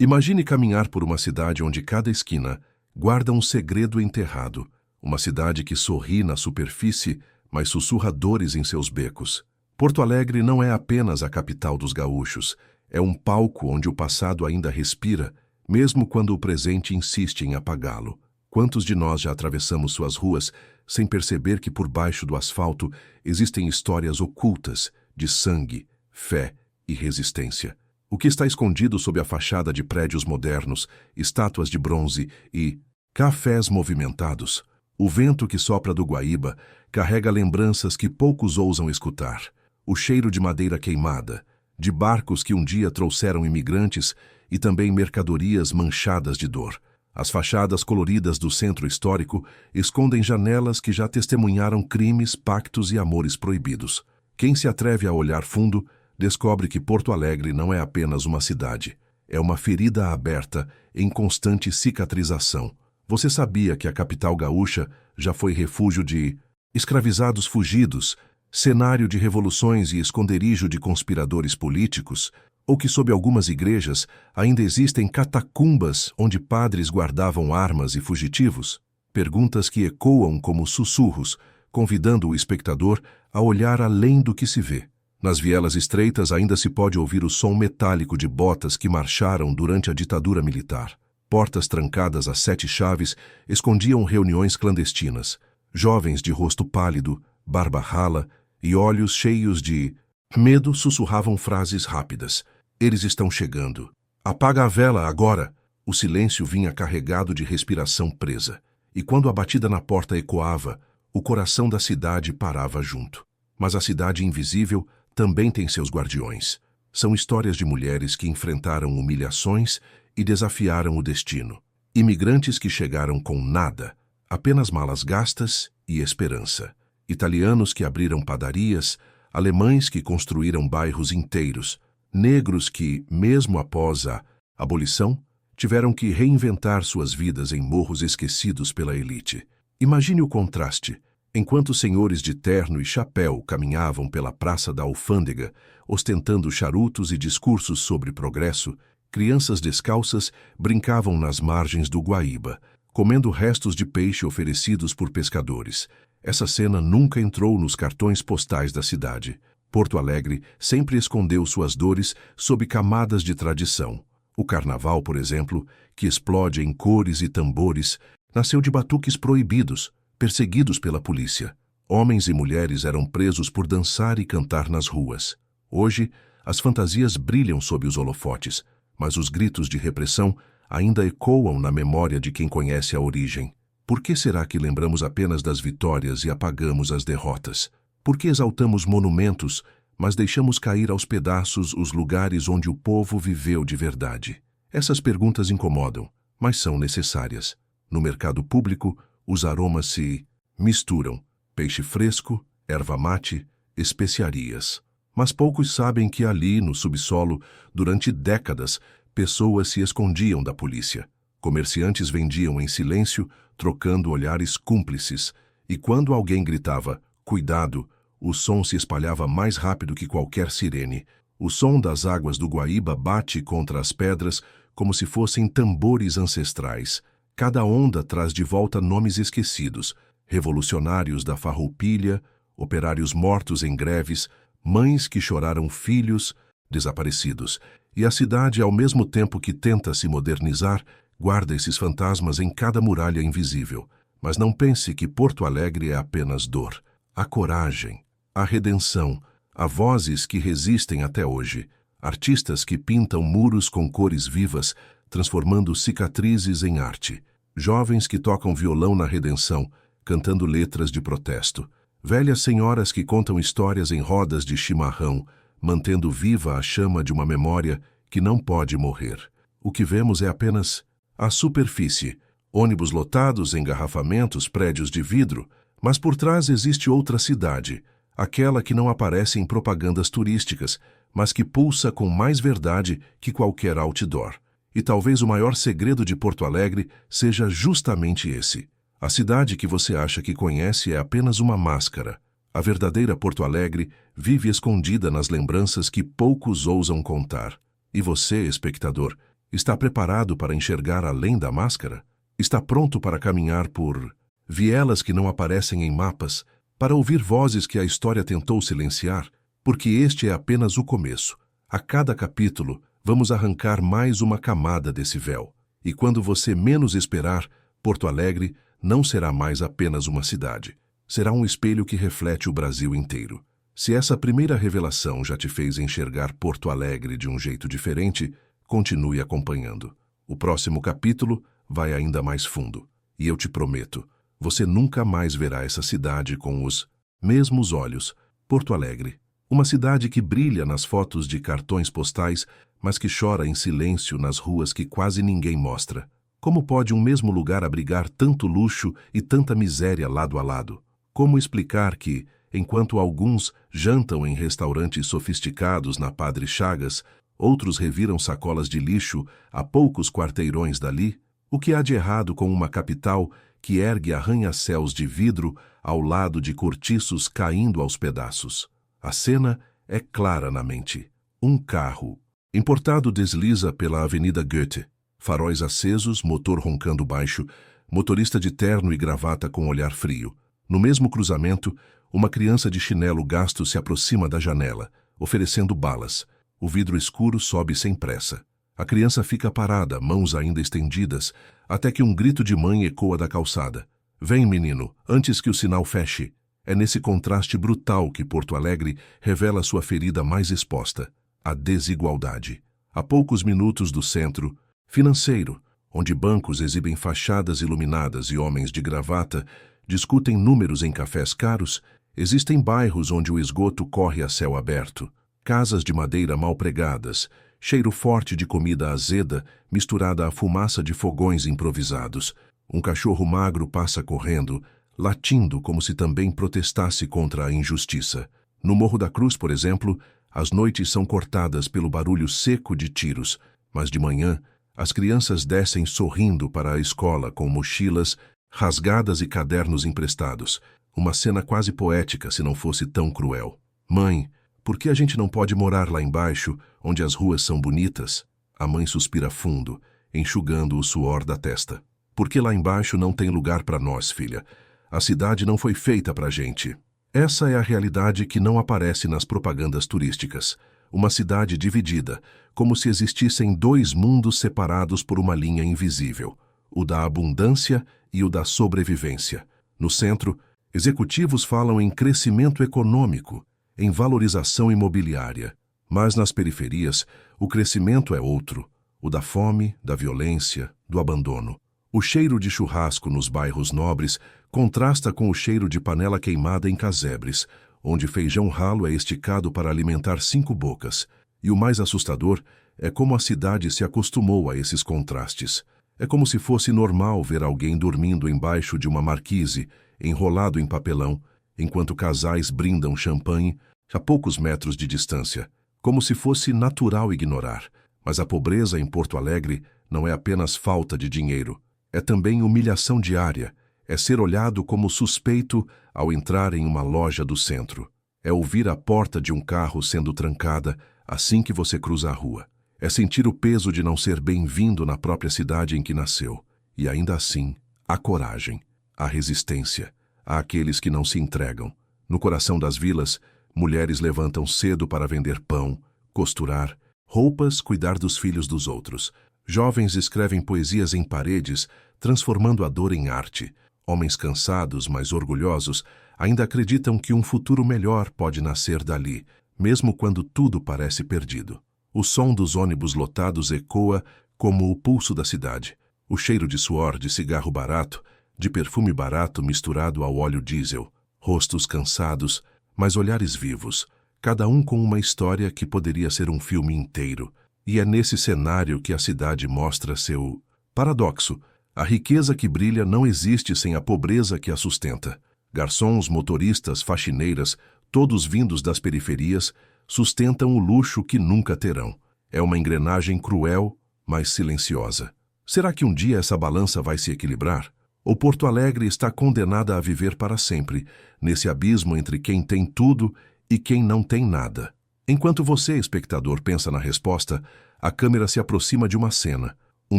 Imagine caminhar por uma cidade onde cada esquina guarda um segredo enterrado. Uma cidade que sorri na superfície, mas sussurra dores em seus becos. Porto Alegre não é apenas a capital dos gaúchos. É um palco onde o passado ainda respira, mesmo quando o presente insiste em apagá-lo. Quantos de nós já atravessamos suas ruas sem perceber que por baixo do asfalto existem histórias ocultas de sangue, fé e resistência? O que está escondido sob a fachada de prédios modernos, estátuas de bronze e cafés movimentados? O vento que sopra do Guaíba carrega lembranças que poucos ousam escutar. O cheiro de madeira queimada, de barcos que um dia trouxeram imigrantes e também mercadorias manchadas de dor. As fachadas coloridas do centro histórico escondem janelas que já testemunharam crimes, pactos e amores proibidos. Quem se atreve a olhar fundo descobre que Porto Alegre não é apenas uma cidade. É uma ferida aberta em constante cicatrização. Você sabia que a capital gaúcha já foi refúgio de escravizados fugidos, cenário de revoluções e esconderijo de conspiradores políticos? Ou que sob algumas igrejas ainda existem catacumbas onde padres guardavam armas e fugitivos? Perguntas que ecoam como sussurros, convidando o espectador a olhar além do que se vê. Nas vielas estreitas ainda se pode ouvir o som metálico de botas que marcharam durante a ditadura militar. Portas trancadas a 7 chaves escondiam reuniões clandestinas. Jovens de rosto pálido, barba rala e olhos cheios de medo sussurravam frases rápidas. Eles estão chegando. Apaga a vela agora! O silêncio vinha carregado de respiração presa. E quando a batida na porta ecoava, o coração da cidade parava junto. Mas a cidade invisível também tem seus guardiões. São histórias de mulheres que enfrentaram humilhações e desafiaram o destino. Imigrantes que chegaram com nada, apenas malas gastas e esperança. Italianos que abriram padarias, alemães que construíram bairros inteiros, negros que, mesmo após a abolição, tiveram que reinventar suas vidas em morros esquecidos pela elite. Imagine o contraste. Enquanto senhores de terno e chapéu caminhavam pela Praça da Alfândega, ostentando charutos e discursos sobre progresso, crianças descalças brincavam nas margens do Guaíba, comendo restos de peixe oferecidos por pescadores. Essa cena nunca entrou nos cartões postais da cidade. Porto Alegre sempre escondeu suas dores sob camadas de tradição. O carnaval, por exemplo, que explode em cores e tambores, nasceu de batuques proibidos, perseguidos pela polícia. Homens e mulheres eram presos por dançar e cantar nas ruas. Hoje, as fantasias brilham sob os holofotes, mas os gritos de repressão ainda ecoam na memória de quem conhece a origem. Por que será que lembramos apenas das vitórias e apagamos as derrotas? Por que exaltamos monumentos, mas deixamos cair aos pedaços os lugares onde o povo viveu de verdade? Essas perguntas incomodam, mas são necessárias. No mercado público, os aromas se misturam: peixe fresco, erva mate, especiarias. Mas poucos sabem que ali, no subsolo, durante décadas, pessoas se escondiam da polícia. Comerciantes vendiam em silêncio, trocando olhares cúmplices. E quando alguém gritava, "Cuidado!", o som se espalhava mais rápido que qualquer sirene. O som das águas do Guaíba bate contra as pedras como se fossem tambores ancestrais. Cada onda traz de volta nomes esquecidos: revolucionários da Farroupilha, operários mortos em greves, mães que choraram filhos desaparecidos. E a cidade, ao mesmo tempo que tenta se modernizar, guarda esses fantasmas em cada muralha invisível. Mas não pense que Porto Alegre é apenas dor. Há coragem, há redenção, há vozes que resistem até hoje, artistas que pintam muros com cores vivas, transformando cicatrizes em arte. Jovens que tocam violão na redenção, cantando letras de protesto. Velhas senhoras que contam histórias em rodas de chimarrão, mantendo viva a chama de uma memória que não pode morrer. O que vemos é apenas a superfície: ônibus lotados, engarrafamentos, prédios de vidro. Mas por trás existe outra cidade, aquela que não aparece em propagandas turísticas, mas que pulsa com mais verdade que qualquer outdoor. E talvez o maior segredo de Porto Alegre seja justamente esse. A cidade que você acha que conhece é apenas uma máscara. A verdadeira Porto Alegre vive escondida nas lembranças que poucos ousam contar. E você, espectador, Está preparado para enxergar além da máscara? Está pronto para caminhar por vielas que não aparecem em mapas, para ouvir vozes que a história tentou silenciar? Porque este é apenas o começo. A cada capítulo, vamos arrancar mais uma camada desse véu. E quando você menos esperar, Porto Alegre não será mais apenas uma cidade. Será um espelho que reflete o Brasil inteiro. Se essa primeira revelação já te fez enxergar Porto Alegre de um jeito diferente, continue acompanhando. O próximo capítulo vai ainda mais fundo. E eu te prometo, você nunca mais verá essa cidade com os mesmos olhos. Porto Alegre, uma cidade que brilha nas fotos de cartões postais, mas que chora em silêncio nas ruas que quase ninguém mostra. Como pode um mesmo lugar abrigar tanto luxo e tanta miséria lado a lado? Como explicar que, enquanto alguns jantam em restaurantes sofisticados na Padre Chagas, outros reviram sacolas de lixo a poucos quarteirões dali? O que há de errado com uma capital que ergue arranha-céus de vidro ao lado de cortiços caindo aos pedaços? A cena é clara na mente. Um carro importado desliza pela Avenida Goethe. Faróis acesos, motor roncando baixo, motorista de terno e gravata com olhar frio. No mesmo cruzamento, uma criança de chinelo gasto se aproxima da janela, oferecendo balas. O vidro escuro sobe sem pressa. A criança fica parada, mãos ainda estendidas, até que um grito de mãe ecoa da calçada. Vem, menino, antes que o sinal feche. É nesse contraste brutal que Porto Alegre revela sua ferida mais exposta, a desigualdade. A poucos minutos do centro financeiro, onde bancos exibem fachadas iluminadas e homens de gravata discutem números em cafés caros, existem bairros onde o esgoto corre a céu aberto, casas de madeira mal pregadas, cheiro forte de comida azeda misturada à fumaça de fogões improvisados. Um cachorro magro passa correndo, latindo como se também protestasse contra a injustiça. No Morro da Cruz, por exemplo, as noites são cortadas pelo barulho seco de tiros, mas de manhã as crianças descem sorrindo para a escola com mochilas rasgadas e cadernos emprestados. Uma cena quase poética se não fosse tão cruel. Mãe, por que a gente não pode morar lá embaixo, onde as ruas são bonitas? A mãe suspira fundo, enxugando o suor da testa. Porque lá embaixo não tem lugar para nós, filha. A cidade não foi feita para a gente. Essa é a realidade que não aparece nas propagandas turísticas. Uma cidade dividida, como se existissem dois mundos separados por uma linha invisível, o da abundância e o da sobrevivência. No centro, executivos falam em crescimento econômico, em valorização imobiliária. Mas nas periferias, o crescimento é outro, o da fome, da violência, do abandono. O cheiro de churrasco nos bairros nobres contrasta com o cheiro de panela queimada em casebres, onde feijão ralo é esticado para alimentar 5 bocas. E o mais assustador é como a cidade se acostumou a esses contrastes. É como se fosse normal ver alguém dormindo embaixo de uma marquise, enrolado em papelão, enquanto casais brindam champanhe a poucos metros de distância. Como se fosse natural ignorar. Mas a pobreza em Porto Alegre não é apenas falta de dinheiro. É também humilhação diária. É ser olhado como suspeito ao entrar em uma loja do centro. É ouvir a porta de um carro sendo trancada assim que você cruza a rua. É sentir o peso de não ser bem-vindo na própria cidade em que nasceu. E ainda assim, há coragem, há resistência, há aqueles que não se entregam. No coração das vilas, mulheres levantam cedo para vender pão, costurar, roupas, cuidar dos filhos dos outros. Jovens escrevem poesias em paredes, transformando a dor em arte. Homens cansados, mas orgulhosos, ainda acreditam que um futuro melhor pode nascer dali, mesmo quando tudo parece perdido. O som dos ônibus lotados ecoa como o pulso da cidade. O cheiro de suor, de cigarro barato, de perfume barato misturado ao óleo diesel. Rostos cansados, mas olhares vivos, cada um com uma história que poderia ser um filme inteiro. E é nesse cenário que a cidade mostra seu paradoxo. A riqueza que brilha não existe sem a pobreza que a sustenta. Garçons, motoristas, faxineiras, todos vindos das periferias, sustentam o luxo que nunca terão. É uma engrenagem cruel, mas silenciosa. Será que um dia essa balança vai se equilibrar? Ou Porto Alegre está condenada a viver para sempre, nesse abismo entre quem tem tudo e quem não tem nada? Enquanto você, espectador, pensa na resposta, a câmera se aproxima de uma cena. Um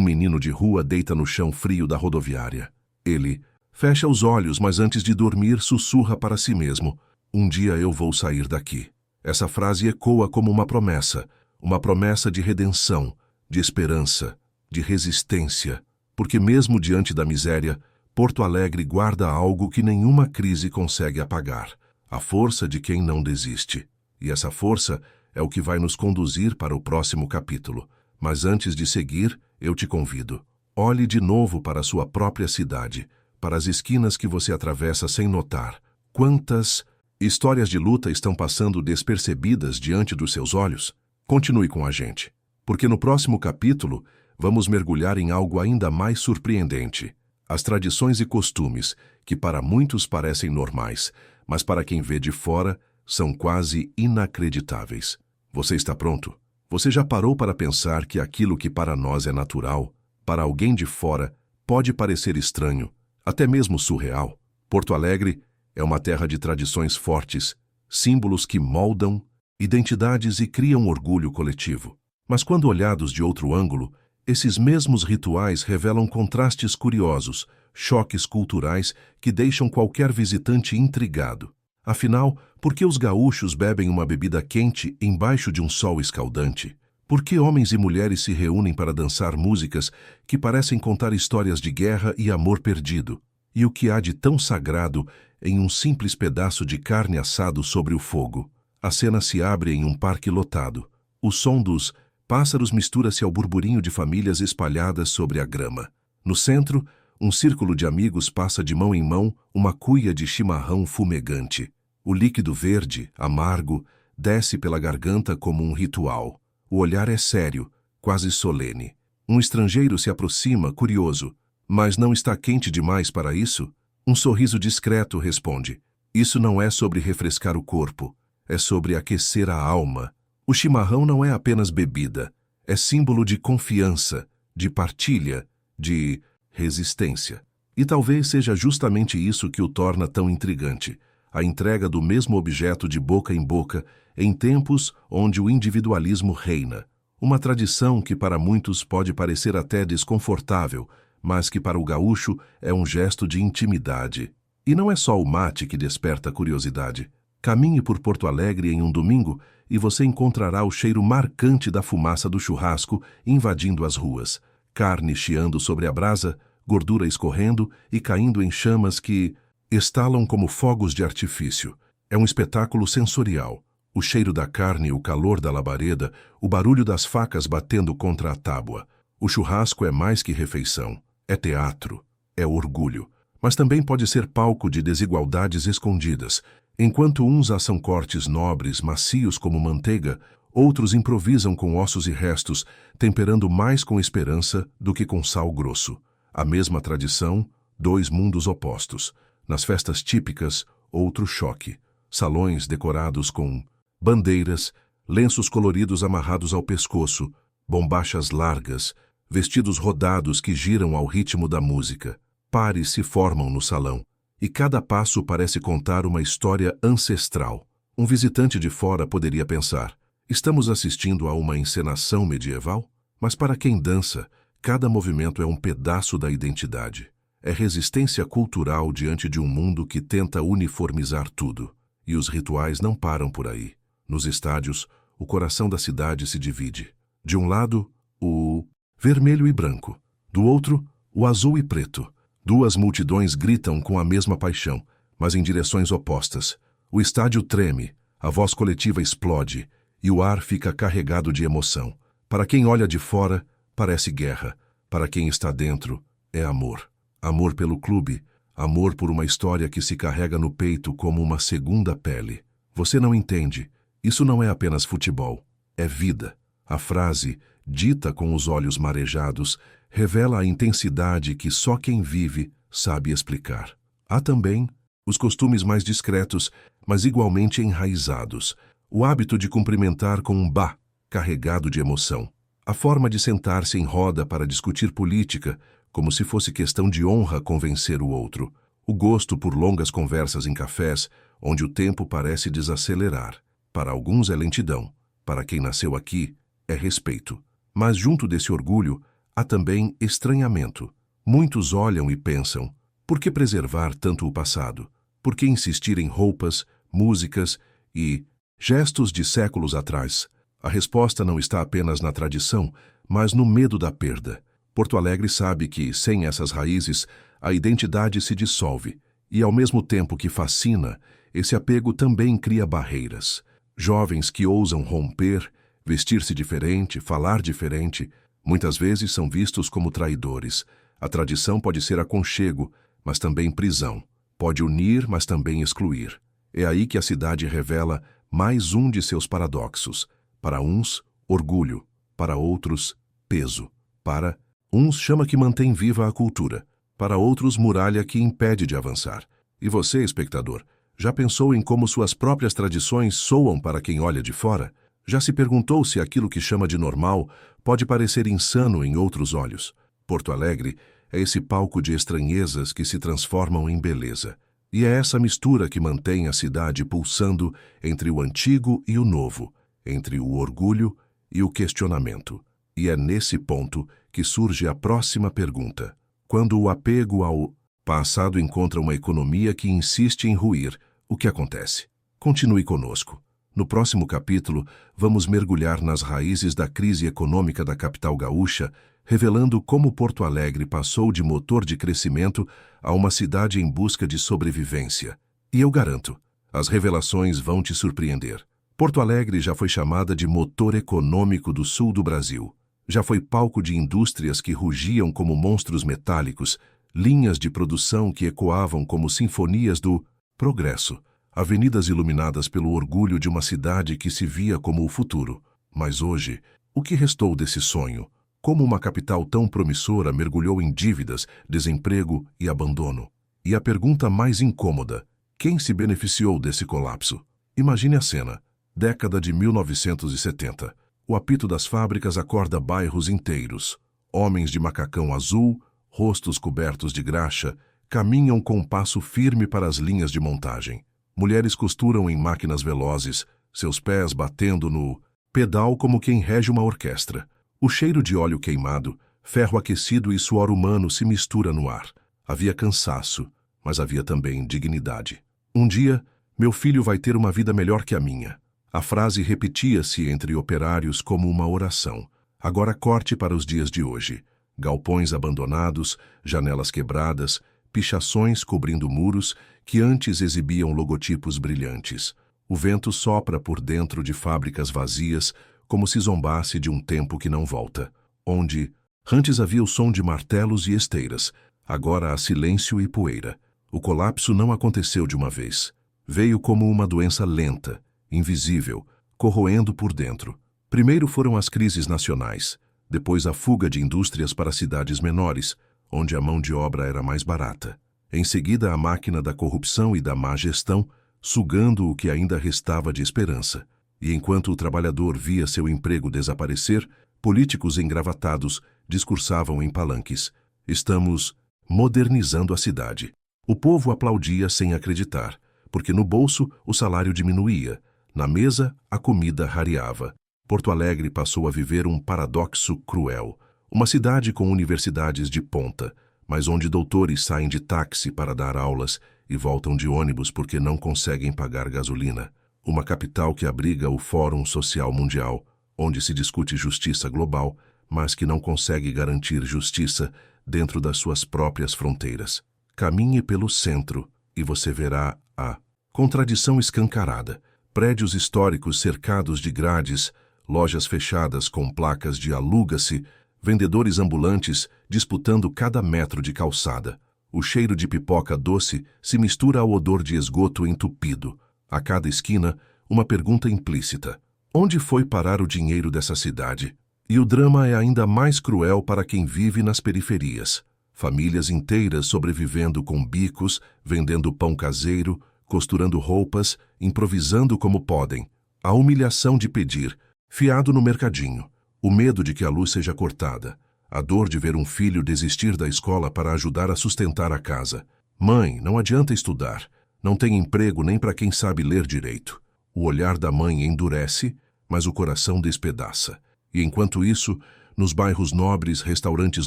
menino de rua deita no chão frio da rodoviária. Ele fecha os olhos, mas antes de dormir, sussurra para si mesmo: "Um dia eu vou sair daqui." Essa frase ecoa como uma promessa de redenção, de esperança, de resistência, porque mesmo diante da miséria, Porto Alegre guarda algo que nenhuma crise consegue apagar: a força de quem não desiste. E essa força é o que vai nos conduzir para o próximo capítulo. Mas antes de seguir, eu te convido. Olhe de novo para a sua própria cidade, para as esquinas que você atravessa sem notar. Quantas histórias de luta estão passando despercebidas diante dos seus olhos? Continue com a gente, porque no próximo capítulo vamos mergulhar em algo ainda mais surpreendente: as tradições e costumes que para muitos parecem normais, mas para quem vê de fora são quase inacreditáveis. Você está pronto? Você já parou para pensar que aquilo que para nós é natural, para alguém de fora, pode parecer estranho, até mesmo surreal? Porto Alegre é uma terra de tradições fortes, símbolos que moldam identidades e criam orgulho coletivo. Mas quando olhados de outro ângulo, esses mesmos rituais revelam contrastes curiosos, choques culturais que deixam qualquer visitante intrigado. Afinal, por que os gaúchos bebem uma bebida quente embaixo de um sol escaldante? Por que homens e mulheres se reúnem para dançar músicas que parecem contar histórias de guerra e amor perdido? E o que há de tão sagrado em um simples pedaço de carne assado sobre o fogo? A cena se abre em um parque lotado. O som dos pássaros mistura-se ao burburinho de famílias espalhadas sobre a grama. No centro, um círculo de amigos passa de mão em mão uma cuia de chimarrão fumegante. O líquido verde, amargo, desce pela garganta como um ritual. O olhar é sério, quase solene. Um estrangeiro se aproxima, curioso. Mas não está quente demais para isso? Um sorriso discreto responde: "Isso não é sobre refrescar o corpo, é sobre aquecer a alma." O chimarrão não é apenas bebida, é símbolo de confiança, de partilha, de resistência. E talvez seja justamente isso que o torna tão intrigante: a entrega do mesmo objeto de boca em boca em tempos onde o individualismo reina. Uma tradição que para muitos pode parecer até desconfortável, mas que para o gaúcho é um gesto de intimidade. E não é só o mate que desperta curiosidade. Caminhe por Porto Alegre em um domingo e você encontrará o cheiro marcante da fumaça do churrasco invadindo as ruas. Carne chiando sobre a brasa, gordura escorrendo e caindo em chamas que estalam como fogos de artifício. É um espetáculo sensorial. O cheiro da carne, o calor da labareda, o barulho das facas batendo contra a tábua. O churrasco é mais que refeição. É teatro. É orgulho. Mas também pode ser palco de desigualdades escondidas. Enquanto uns assam cortes nobres, macios como manteiga, outros improvisam com ossos e restos, temperando mais com esperança do que com sal grosso. A mesma tradição, dois mundos opostos. Nas festas típicas, outro choque. Salões decorados com bandeiras, lenços coloridos amarrados ao pescoço, bombachas largas, vestidos rodados que giram ao ritmo da música. Pares se formam no salão, e cada passo parece contar uma história ancestral. Um visitante de fora poderia pensar: estamos assistindo a uma encenação medieval? Mas para quem dança, cada movimento é um pedaço da identidade. É resistência cultural diante de um mundo que tenta uniformizar tudo. E os rituais não param por aí. Nos estádios, o coração da cidade se divide. De um lado, o vermelho e branco. Do outro, o azul e preto. Duas multidões gritam com a mesma paixão, mas em direções opostas. O estádio treme, a voz coletiva explode, e o ar fica carregado de emoção. Para quem olha de fora, parece guerra. Para quem está dentro, é amor. Amor pelo clube, amor por uma história que se carrega no peito como uma segunda pele. Você não entende. Isso não é apenas futebol. É vida. A frase, dita com os olhos marejados, revela a intensidade que só quem vive sabe explicar. Há também os costumes mais discretos, mas igualmente enraizados. O hábito de cumprimentar com um bah, carregado de emoção. A forma de sentar-se em roda para discutir política, como se fosse questão de honra convencer o outro. O gosto por longas conversas em cafés, onde o tempo parece desacelerar. Para alguns é lentidão, para quem nasceu aqui é respeito. Mas junto desse orgulho há também estranhamento. Muitos olham e pensam, por que preservar tanto o passado? Por que insistir em roupas, músicas e gestos de séculos atrás? A resposta não está apenas na tradição, mas no medo da perda. Porto Alegre sabe que, sem essas raízes, a identidade se dissolve, e ao mesmo tempo que fascina, esse apego também cria barreiras. Jovens que ousam romper, vestir-se diferente, falar diferente, muitas vezes são vistos como traidores. A tradição pode ser aconchego, mas também prisão. Pode unir, mas também excluir. É aí que a cidade revela mais um de seus paradoxos. Para uns, orgulho. Para outros, peso. Para uns, chama que mantém viva a cultura. Para outros, muralha que impede de avançar. E você, espectador, já pensou em como suas próprias tradições soam para quem olha de fora? Já se perguntou se aquilo que chama de normal pode parecer insano em outros olhos? Porto Alegre é esse palco de estranhezas que se transformam em beleza. E é essa mistura que mantém a cidade pulsando entre o antigo e o novo, entre o orgulho e o questionamento. E é nesse ponto que surge a próxima pergunta. Quando o apego ao passado encontra uma economia que insiste em ruir, o que acontece? Continue conosco. No próximo capítulo, vamos mergulhar nas raízes da crise econômica da capital gaúcha, revelando como Porto Alegre passou de motor de crescimento a uma cidade em busca de sobrevivência. E eu garanto, as revelações vão te surpreender. Porto Alegre já foi chamada de motor econômico do sul do Brasil. Já foi palco de indústrias que rugiam como monstros metálicos, linhas de produção que ecoavam como sinfonias do progresso, avenidas iluminadas pelo orgulho de uma cidade que se via como o futuro. Mas hoje, o que restou desse sonho? Como uma capital tão promissora mergulhou em dívidas, desemprego e abandono? E a pergunta mais incômoda: quem se beneficiou desse colapso? Imagine a cena. Década de 1970. O apito das fábricas acorda bairros inteiros. Homens de macacão azul, rostos cobertos de graxa, caminham com um passo firme para as linhas de montagem. Mulheres costuram em máquinas velozes, seus pés batendo no pedal como quem rege uma orquestra. O cheiro de óleo queimado, ferro aquecido e suor humano se mistura no ar. Havia cansaço, mas havia também dignidade. Um dia, meu filho vai ter uma vida melhor que a minha. A frase repetia-se entre operários como uma oração. Agora corte para os dias de hoje. Galpões abandonados, janelas quebradas, pichações cobrindo muros que antes exibiam logotipos brilhantes. O vento sopra por dentro de fábricas vazias, como se zombasse de um tempo que não volta. Onde antes havia o som de martelos e esteiras, agora há silêncio e poeira. O colapso não aconteceu de uma vez. Veio como uma doença lenta, invisível, corroendo por dentro. Primeiro foram as crises nacionais, depois a fuga de indústrias para cidades menores, onde a mão de obra era mais barata. Em seguida, a máquina da corrupção e da má gestão, sugando o que ainda restava de esperança. E enquanto o trabalhador via seu emprego desaparecer, políticos engravatados discursavam em palanques: estamos modernizando a cidade. O povo aplaudia sem acreditar, porque no bolso o salário diminuía, na mesa a comida rareava. Porto Alegre passou a viver um paradoxo cruel. Uma cidade com universidades de ponta, mas onde doutores saem de táxi para dar aulas e voltam de ônibus porque não conseguem pagar gasolina. Uma capital que abriga o Fórum Social Mundial, onde se discute justiça global, mas que não consegue garantir justiça dentro das suas próprias fronteiras. Caminhe pelo centro e você verá a contradição escancarada. Prédios históricos cercados de grades, lojas fechadas com placas de aluga-se, vendedores ambulantes disputando cada metro de calçada. O cheiro de pipoca doce se mistura ao odor de esgoto entupido. A cada esquina, uma pergunta implícita: onde foi parar o dinheiro dessa cidade? E o drama é ainda mais cruel para quem vive nas periferias. Famílias inteiras sobrevivendo com bicos, vendendo pão caseiro, costurando roupas, improvisando como podem. A humilhação de pedir, fiado no mercadinho. O medo de que a luz seja cortada. A dor de ver um filho desistir da escola para ajudar a sustentar a casa. Mãe, não adianta estudar. Não tem emprego nem para quem sabe ler direito. O olhar da mãe endurece, mas o coração despedaça. E enquanto isso, nos bairros nobres, restaurantes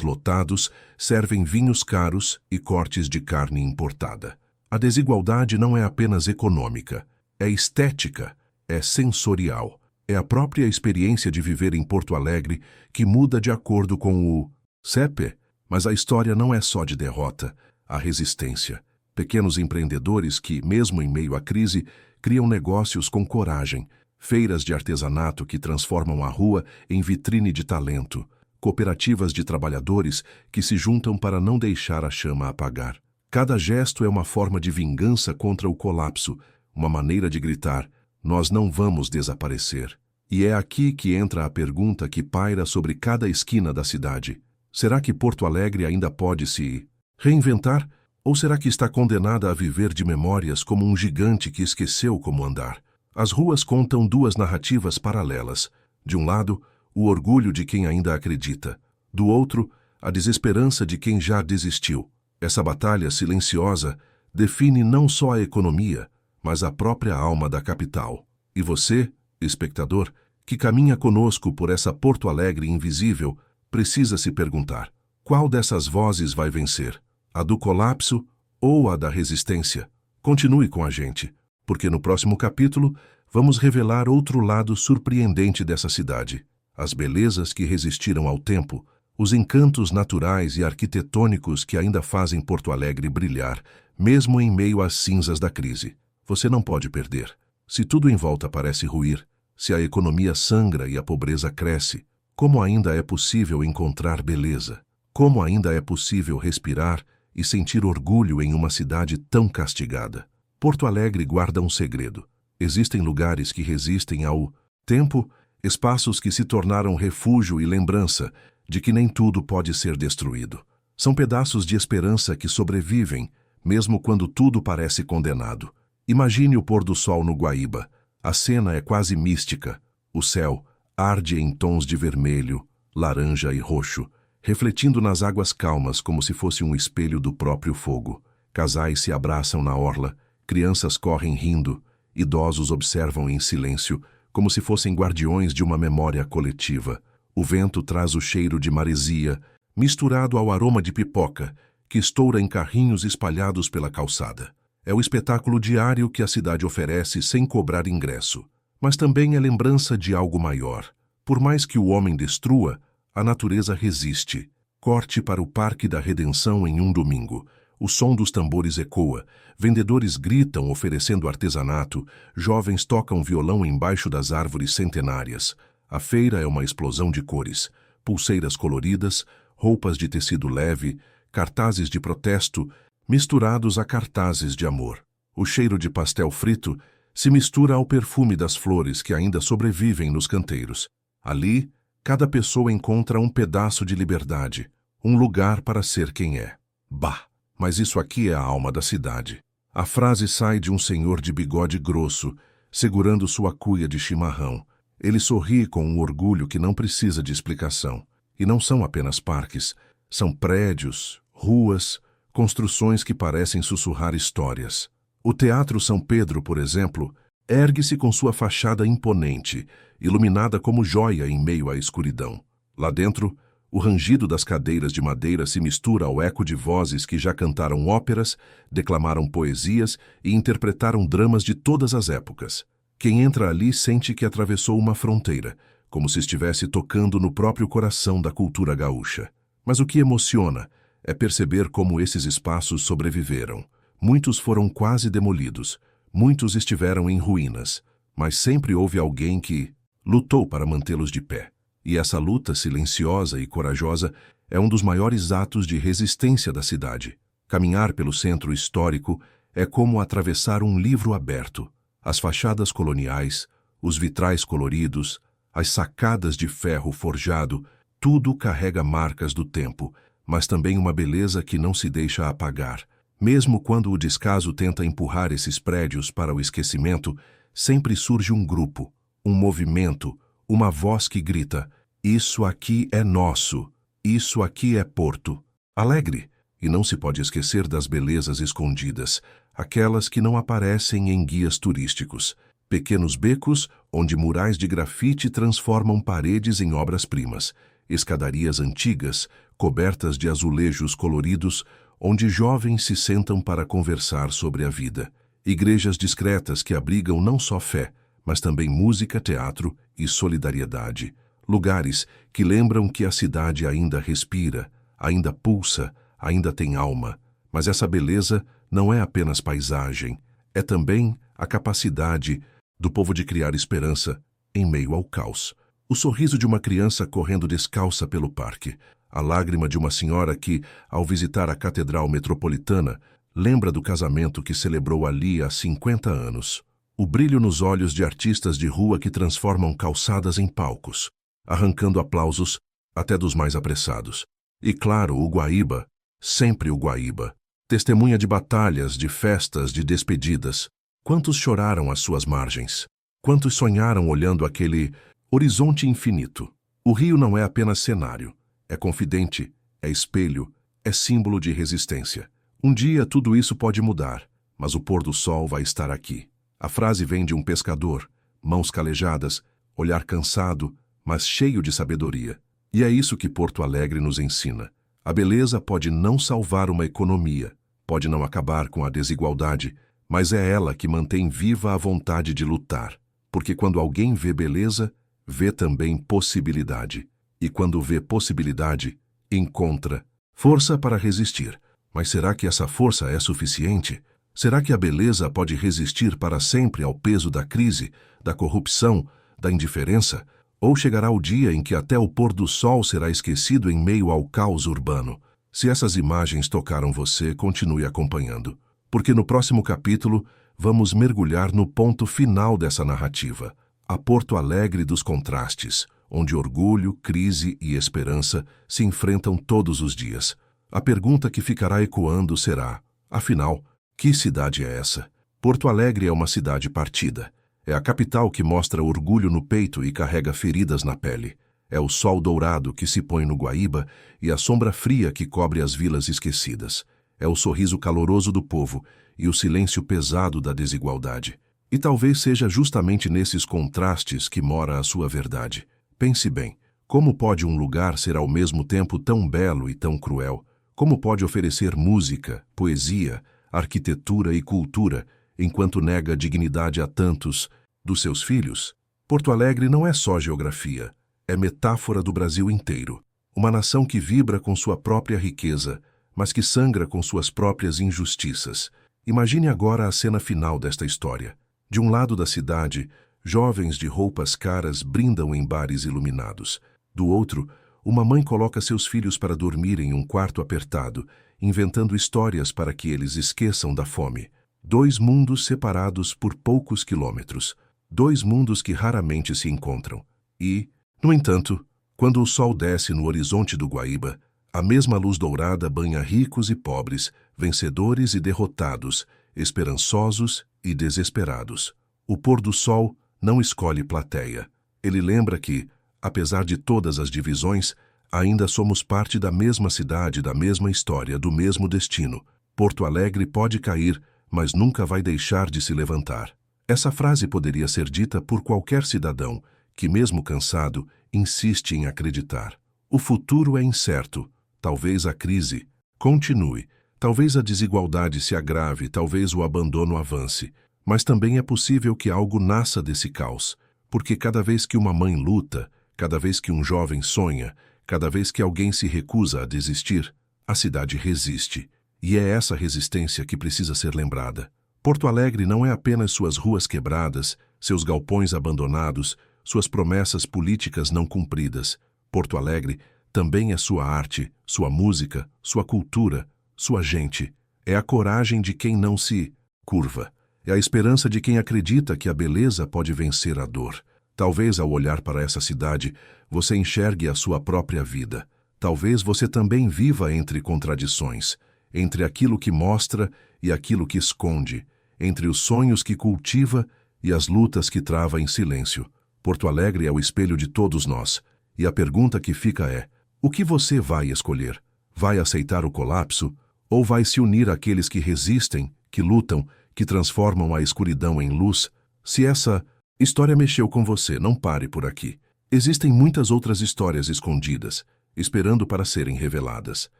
lotados servem vinhos caros e cortes de carne importada. A desigualdade não é apenas econômica, é estética, é sensorial. É a própria experiência de viver em Porto Alegre que muda de acordo com o CEP. Mas a história não é só de derrota, há resistência. Pequenos empreendedores que, mesmo em meio à crise, criam negócios com coragem, feiras de artesanato que transformam a rua em vitrine de talento, cooperativas de trabalhadores que se juntam para não deixar a chama apagar. Cada gesto é uma forma de vingança contra o colapso, uma maneira de gritar: nós não vamos desaparecer. E é aqui que entra a pergunta que paira sobre cada esquina da cidade. Será que Porto Alegre ainda pode se reinventar? Ou será que está condenada a viver de memórias como um gigante que esqueceu como andar? As ruas contam duas narrativas paralelas. De um lado, o orgulho de quem ainda acredita. Do outro, a desesperança de quem já desistiu. Essa batalha silenciosa define não só a economia, mas a própria alma da capital. E você, espectador, que caminha conosco por essa Porto Alegre invisível, precisa se perguntar: qual dessas vozes vai vencer? A do colapso ou a da resistência? Continue com a gente, porque no próximo capítulo vamos revelar outro lado surpreendente dessa cidade. As belezas que resistiram ao tempo, os encantos naturais e arquitetônicos que ainda fazem Porto Alegre brilhar, mesmo em meio às cinzas da crise. Você não pode perder. Se tudo em volta parece ruir, se a economia sangra e a pobreza cresce, como ainda é possível encontrar beleza? Como ainda é possível respirar e sentir orgulho em uma cidade tão castigada? Porto Alegre guarda um segredo. Existem lugares que resistem ao tempo, espaços que se tornaram refúgio e lembrança de que nem tudo pode ser destruído. São pedaços de esperança que sobrevivem, mesmo quando tudo parece condenado. Imagine o pôr do sol no Guaíba. A cena é quase mística. O céu arde em tons de vermelho, laranja e roxo, refletindo nas águas calmas como se fosse um espelho do próprio fogo. Casais se abraçam na orla, crianças correm rindo, idosos observam em silêncio, como se fossem guardiões de uma memória coletiva. O vento traz o cheiro de maresia, misturado ao aroma de pipoca, que estoura em carrinhos espalhados pela calçada. É o espetáculo diário que a cidade oferece sem cobrar ingresso. Mas também é lembrança de algo maior. Por mais que o homem destrua, a natureza resiste. Corte para o Parque da Redenção em um domingo. O som dos tambores ecoa, vendedores gritam oferecendo artesanato, jovens tocam violão embaixo das árvores centenárias. A feira é uma explosão de cores, pulseiras coloridas, roupas de tecido leve, cartazes de protesto, misturados a cartazes de amor. O cheiro de pastel frito se mistura ao perfume das flores que ainda sobrevivem nos canteiros. Ali, cada pessoa encontra um pedaço de liberdade, um lugar para ser quem é. Bah! Mas isso aqui é a alma da cidade. A frase sai de um senhor de bigode grosso, segurando sua cuia de chimarrão. Ele sorri com um orgulho que não precisa de explicação. E não são apenas parques, são prédios, ruas, construções que parecem sussurrar histórias. O Teatro São Pedro, por exemplo, ergue-se com sua fachada imponente, iluminada como joia em meio à escuridão. Lá dentro, o rangido das cadeiras de madeira se mistura ao eco de vozes que já cantaram óperas, declamaram poesias e interpretaram dramas de todas as épocas. Quem entra ali sente que atravessou uma fronteira, como se estivesse tocando no próprio coração da cultura gaúcha. Mas o que emociona é perceber como esses espaços sobreviveram. Muitos foram quase demolidos, muitos estiveram em ruínas, mas sempre houve alguém que lutou para mantê-los de pé. E essa luta silenciosa e corajosa é um dos maiores atos de resistência da cidade. Caminhar pelo centro histórico é como atravessar um livro aberto. As fachadas coloniais, os vitrais coloridos, as sacadas de ferro forjado, tudo carrega marcas do tempo, mas também uma beleza que não se deixa apagar. Mesmo quando o descaso tenta empurrar esses prédios para o esquecimento, sempre surge um grupo, um movimento, uma voz que grita: isso aqui é nosso, isso aqui é Porto Alegre. E não se pode esquecer das belezas escondidas, aquelas que não aparecem em guias turísticos. Pequenos becos onde murais de grafite transformam paredes em obras-primas. Escadarias antigas, cobertas de azulejos coloridos, onde jovens se sentam para conversar sobre a vida. Igrejas discretas que abrigam não só fé, mas também música, teatro e solidariedade. Lugares que lembram que a cidade ainda respira, ainda pulsa, ainda tem alma. Mas essa beleza não é apenas paisagem, é também a capacidade do povo de criar esperança em meio ao caos. O sorriso de uma criança correndo descalça pelo parque, a lágrima de uma senhora que, ao visitar a Catedral Metropolitana, lembra do casamento que celebrou ali há 50 anos. O brilho nos olhos de artistas de rua que transformam calçadas em palcos, arrancando aplausos até dos mais apressados. E claro, o Guaíba, sempre o Guaíba, testemunha de batalhas, de festas, de despedidas. Quantos choraram às suas margens? Quantos sonharam olhando aquele horizonte infinito? O rio não é apenas cenário, é confidente, é espelho, é símbolo de resistência. Um dia tudo isso pode mudar, mas o pôr do sol vai estar aqui. A frase vem de um pescador, mãos calejadas, olhar cansado, mas cheio de sabedoria. E é isso que Porto Alegre nos ensina. A beleza pode não salvar uma economia, pode não acabar com a desigualdade, mas é ela que mantém viva a vontade de lutar. Porque quando alguém vê beleza, vê também possibilidade. E quando vê possibilidade, encontra força para resistir. Mas será que essa força é suficiente? Será que a beleza pode resistir para sempre ao peso da crise, da corrupção, da indiferença? Ou chegará o dia em que até o pôr do sol será esquecido em meio ao caos urbano? Se essas imagens tocaram você, continue acompanhando. Porque no próximo capítulo, vamos mergulhar no ponto final dessa narrativa, a Porto Alegre dos contrastes, onde orgulho, crise e esperança se enfrentam todos os dias. A pergunta que ficará ecoando será, afinal, que cidade é essa? Porto Alegre é uma cidade partida. É a capital que mostra orgulho no peito e carrega feridas na pele. É o sol dourado que se põe no Guaíba e a sombra fria que cobre as vilas esquecidas. É o sorriso caloroso do povo e o silêncio pesado da desigualdade. E talvez seja justamente nesses contrastes que mora a sua verdade. Pense bem, como pode um lugar ser ao mesmo tempo tão belo e tão cruel? Como pode oferecer música, poesia, arquitetura e cultura, enquanto nega dignidade a tantos dos seus filhos? Porto Alegre não é só geografia, é metáfora do Brasil inteiro. Uma nação que vibra com sua própria riqueza, mas que sangra com suas próprias injustiças. Imagine agora a cena final desta história. De um lado da cidade, jovens de roupas caras brindam em bares iluminados. Do outro, uma mãe coloca seus filhos para dormir em um quarto apertado, inventando histórias para que eles esqueçam da fome. Dois mundos separados por poucos quilômetros. Dois mundos que raramente se encontram. E, no entanto, quando o sol desce no horizonte do Guaíba, a mesma luz dourada banha ricos e pobres, vencedores e derrotados, esperançosos e desesperados. O pôr do sol não escolhe plateia. Ele lembra que, apesar de todas as divisões, ainda somos parte da mesma cidade, da mesma história, do mesmo destino. Porto Alegre pode cair, mas nunca vai deixar de se levantar. Essa frase poderia ser dita por qualquer cidadão que, mesmo cansado, insiste em acreditar. O futuro é incerto. Talvez a crise continue. Talvez a desigualdade se agrave, talvez o abandono avance. Mas também é possível que algo nasça desse caos. Porque cada vez que uma mãe luta, cada vez que um jovem sonha, cada vez que alguém se recusa a desistir, a cidade resiste. E é essa resistência que precisa ser lembrada. Porto Alegre não é apenas suas ruas quebradas, seus galpões abandonados, suas promessas políticas não cumpridas. Porto Alegre também é sua arte, sua música, sua cultura, sua gente. É a coragem de quem não se curva. É a esperança de quem acredita que a beleza pode vencer a dor. Talvez ao olhar para essa cidade, você enxergue a sua própria vida. Talvez você também viva entre contradições, entre aquilo que mostra e aquilo que esconde, entre os sonhos que cultiva e as lutas que trava em silêncio. Porto Alegre é o espelho de todos nós, e a pergunta que fica é: o que você vai escolher? Vai aceitar o colapso ou vai se unir àqueles que resistem, que lutam, que transformam a escuridão em luz? Se essa história mexeu com você, não pare por aqui. Existem muitas outras histórias escondidas, esperando para serem reveladas.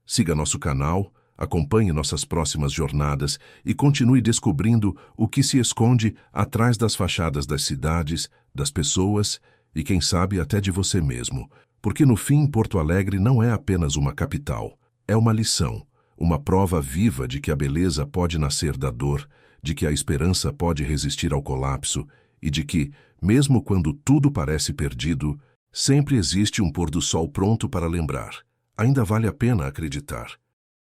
Siga nosso canal, acompanhe nossas próximas jornadas e continue descobrindo o que se esconde atrás das fachadas das cidades, das pessoas e, quem sabe, até de você mesmo. Porque no fim, Porto Alegre não é apenas uma capital, é uma lição, uma prova viva de que a beleza pode nascer da dor, de que a esperança pode resistir ao colapso e de que, mesmo quando tudo parece perdido, sempre existe um pôr do sol pronto para lembrar. Ainda vale a pena acreditar.